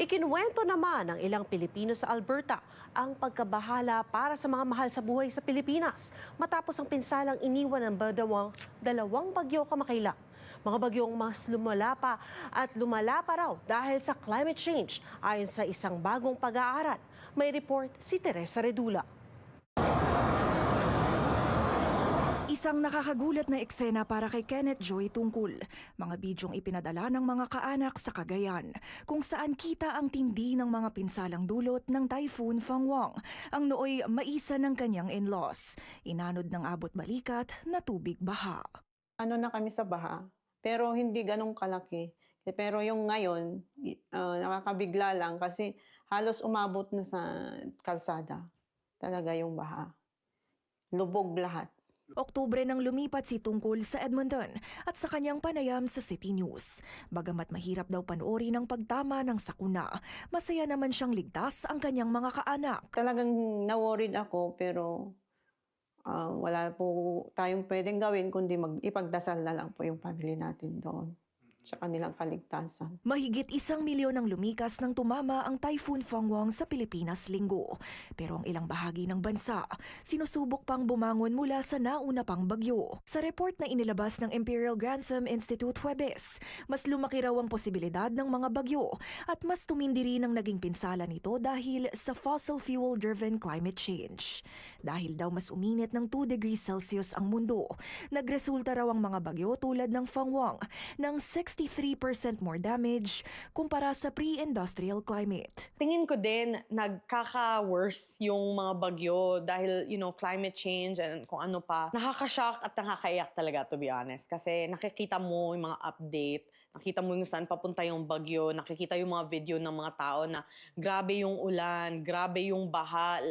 Ikinuwento naman ng ilang Pilipino sa Alberta ang pagkabahala para sa mga mahal sa buhay sa Pilipinas matapos ang pinsalang iniwan ng dalawang bagyo kamakailan. Mga bagyong mas lumala pa at lumala pa raw dahil sa climate change ayon sa isang bagong pag-aaral. May report si Teresa Redula. Isang nakakagulat na eksena para kay Kenneth Joy Tungkol. Mga bidyong ipinadala ng mga kaanak sa Cagayan, kung saan kita ang tindi ng mga pinsalang dulot ng Typhoon Fangwang, ang nooy maisa ng kanyang in-laws. Inanod ng abot balikat na tubig baha. Ano na kami sa baha, pero hindi ganong kalaki. Pero yung ngayon, nakakabigla lang kasi halos umabot na sa kalsada. Talaga yung baha. Lubog lahat. Oktubre nang lumipat si Tungkol sa Edmonton at sa kanyang panayam sa City News. Bagamat mahirap daw panoorin ang pagtama ng sakuna, masaya naman siyang ligtas ang kanyang mga kaanak. Talagang na-worried ako pero wala po tayong pwedeng gawin kundi ipagdasal na lang po yung family natin doon sa kanilang kaligtasan. Mahigit 1 milyon ang lumikas nang tumama ang Typhoon Fangwang sa Pilipinas linggo. Pero ang ilang bahagi ng bansa, sinusubok pang bumangon mula sa nauna pang bagyo. Sa report na inilabas ng Imperial Grantham Institute Huwebes, mas lumaki raw ang posibilidad ng mga bagyo at mas tumindi rin ang naging pinsala nito dahil sa fossil fuel-driven climate change. Dahil daw mas uminit ng 2 degrees Celsius ang mundo, nagresulta raw ang mga bagyo tulad ng Fangwang ng 63% more damage kumpara sa pre-industrial climate. Tingin ko din nagkaka-worse yung mga bagyo dahil climate change and kung ano pa. Nakaka-shock at nakakaiyak talaga, to be honest. Kasi nakikita mo yung mga update, nakita mo yung saan papunta yung bagyo, nakikita yung mga video ng mga tao na grabe yung ulan, grabe yung baha.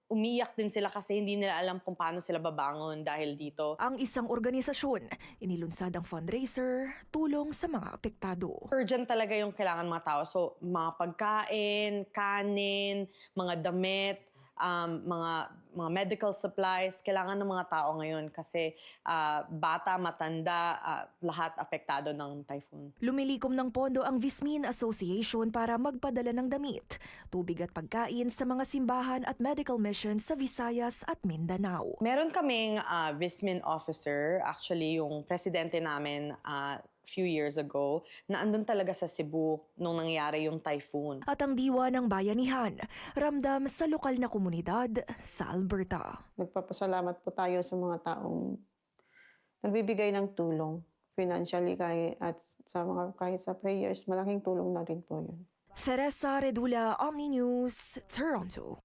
Umiyak din sila kasi hindi nila alam kung paano sila babangon dahil dito. Ang isang organisasyon, inilunsad ang fundraiser, tulong sa mga apektado. Urgent talaga yung kailangan mga tao. So, mga pagkain, kanin, mga damit, mga medical supplies, kailangan ng mga tao ngayon kasi bata, matanda, lahat apektado ng typhoon. Lumilikom ng pondo ang Vismin Association para magpadala ng damit, tubig at pagkain sa mga simbahan at medical missions sa Visayas at Mindanao. Meron kaming Vismin officer, actually yung presidente namin few years ago, na andun talaga sa Cebu nung nangyari yung typhoon. At ang diwa ng bayanihan, ramdam sa lokal na komunidad sa Alberta. Nagpapasalamat po tayo sa mga taong nagbibigay ng tulong financially at kahit sa prayers, malaking tulong na rin po yun. Teresa Redula, Omni News, Toronto.